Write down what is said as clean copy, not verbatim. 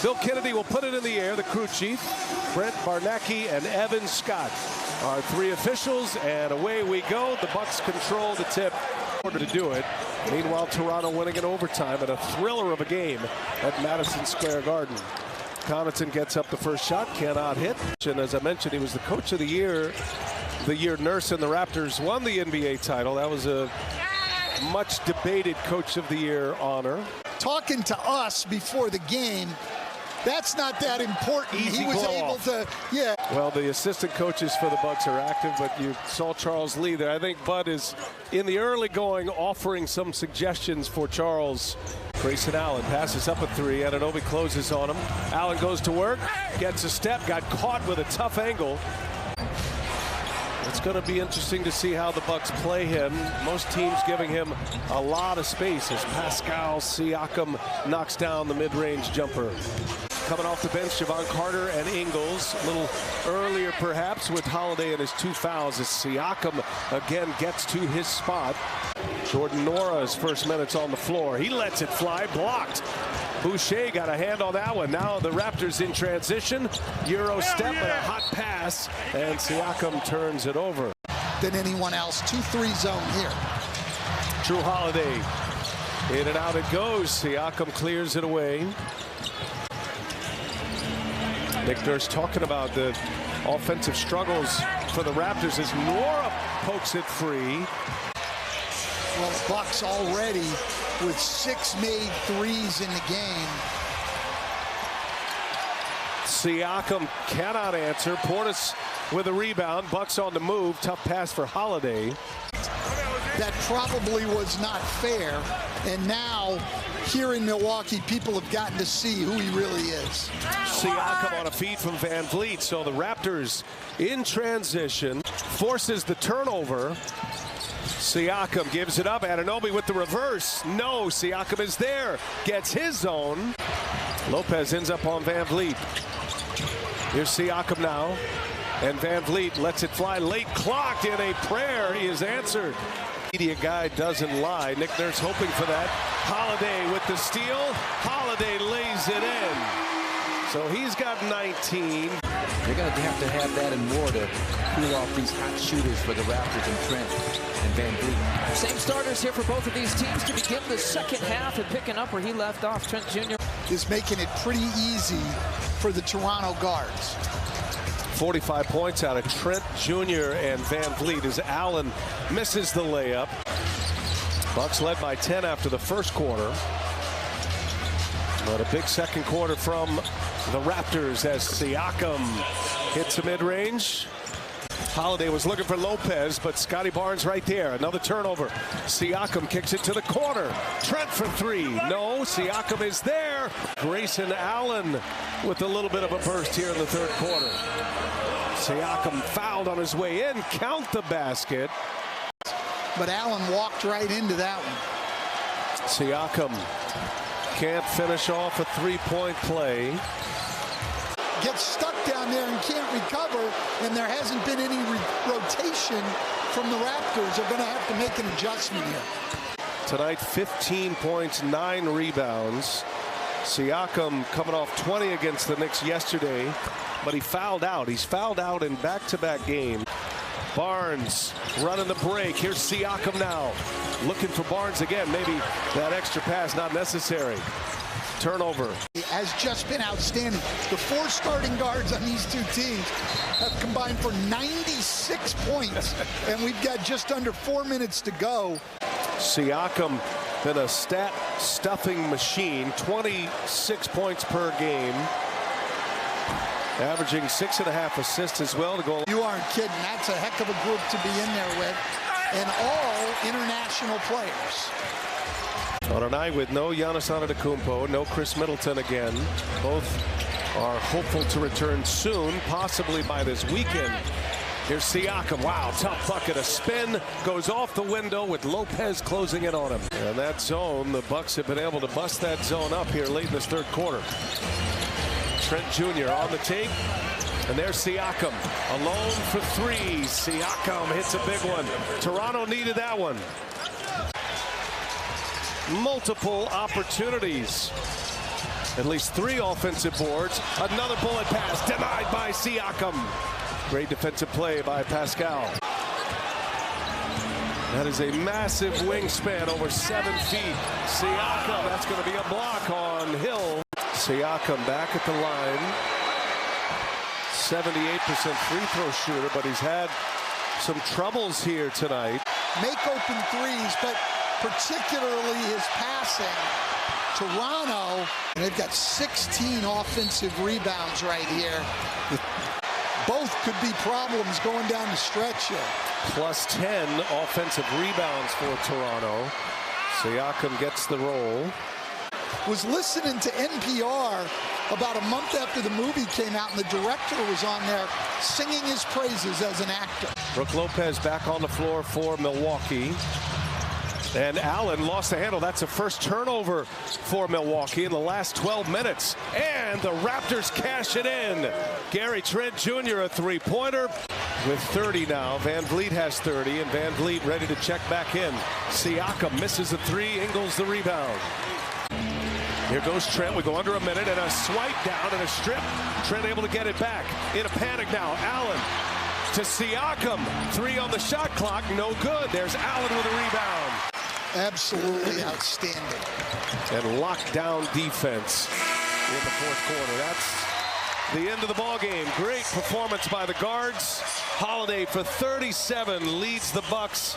Bill Kennedy will put it in the air. The crew chief, Brent Barnacki and Evan Scott are three officials, and away we go. The Bucks control the tip in order to do it. Meanwhile, Toronto winning in overtime at a thriller of a game at Madison Square Garden. Connaughton gets up the first shot, cannot hit. And as I mentioned, he was the coach of the year Nurse and the Raptors won the NBA title. That was a much debated coach of the year honor. Talking to us before the game, that's not that important. Easy he was able to, yeah. Well, the assistant coaches for the Bucks are active, but you saw Charles Lee there. I think Bud is in the early going offering some suggestions for Charles. Grayson Allen passes up a three. Anunoby closes on him. Allen goes to work, gets a step, got caught with a tough angle. It's going to be interesting to see how the Bucks play him. Most teams giving him a lot of space as Pascal Siakam knocks down the mid-range jumper. Coming off the bench, Javon Carter and Ingles. A little earlier, perhaps, with Holiday and his two fouls as Siakam again gets to his spot. Jordan Nora's first minutes on the floor. He lets it fly, blocked. Boucher got a hand on that one. Now the Raptors in transition. Euro step and a hot pass, and Siakam turns it over. Than anyone else. 2-3 zone here. Drew Holiday. In and out it goes. Siakam clears it away. Nick Nurse talking about the offensive struggles for the Raptors as Nora pokes it free. Well, Bucks already with 6 made threes in the game. Siakam cannot answer. Portis with a rebound. Bucks on the move. Tough pass for Holiday. That probably was not fair. And now, here in Milwaukee, people have gotten to see who he really is. Siakam on a feed from Van Vliet. So the Raptors in transition. Forces the turnover. Siakam gives it up. Anunoby with the reverse. No, Siakam is there. Gets his own. Lopez ends up on Van Vliet. Here's Siakam now. And Van Vliet lets it fly. Late clocked in a prayer. He is answered. Media guy doesn't lie. Nick Nurse hoping for that. Holiday with the steal. Holiday lays it in. So he's got 19. They're going to have that and more to cool off these hot shooters for the Raptors and Trent and Van Vliet. Same starters here for both of these teams to begin the second half and picking up where he left off. Trent Jr. is making it pretty easy for the Toronto guards. 45 points out of Trent Jr. and Van Vliet as Allen misses the layup. Bucks led by 10 after the first quarter. But a big second quarter from the Raptors as Siakam hits the mid-range. Holiday was looking for Lopez, but Scotty Barnes right there. Another turnover. Siakam kicks it to the corner. Trent for three. No, Siakam is there. Grayson Allen with a little bit of a burst here in the third quarter. Siakam fouled on his way in. Count the basket. But Allen walked right into that one. Siakam can't finish off a three-point play. Gets stuck down there and can't recover, and there hasn't been any rotation from the Raptors. They're going to have to make an adjustment here. Tonight, 15 points, 9 rebounds. Siakam coming off 20 against the Knicks yesterday, but he fouled out. He's fouled out in back-to-back games. Barnes running the break. Here's Siakam now. Looking for Barnes again. Maybe that extra pass not necessary. Turnover. Has just been outstanding. The 4 starting guards on these two teams have combined for 96 points, and we've got just under 4 minutes to go. Siakam been a stat-stuffing machine. 26 points per game. Averaging 6.5 assists as well to go. You aren't kidding. That's a heck of a group to be in there with. And all international players. On a night with no Giannis Antetokounmpo, no Chris Middleton again. Both are hopeful to return soon, possibly by this weekend. Here's Siakam. Wow, tough bucket. A spin goes off the window with Lopez closing in on him. And that zone, the Bucks have been able to bust that zone up here late in this third quarter. Trent Jr. on the take. And there's Siakam alone for three. Siakam hits a big one. Toronto needed that one. Multiple opportunities At least 3 offensive boards. Another bullet pass denied by Siakam. Great defensive play by Pascal. That is a massive wingspan, over 7 feet. Siakam, that's going to be a block on Hill. Siakam back at the line. 78% free throw shooter, but he's had some troubles here tonight. Make open threes, but particularly his passing. Toronto, and they've got 16 offensive rebounds right here. Both could be problems going down the stretch here. Plus 10 offensive rebounds for Toronto. Siakam gets the roll. Was listening to NPR about a month after the movie came out, and the director was on there singing his praises as an actor. Brook Lopez back on the floor for Milwaukee. And Allen lost the handle. That's the first turnover for Milwaukee in the last 12 minutes. And the Raptors cash it in. Gary Trent Jr. a three-pointer with 30 now. Van Vliet has 30, and Van Vliet ready to check back in. Siakam misses a 3, Ingles the rebound. Here goes Trent. We go under a minute, and a swipe down and a strip. Trent able to get it back. In a panic now. Allen to Siakam. 3 on the shot clock. No good. There's Allen with a rebound. Absolutely outstanding. And lockdown defense in the fourth quarter. That's the end of the ball game. Great performance by the guards. Holiday for 37 leads the Bucks.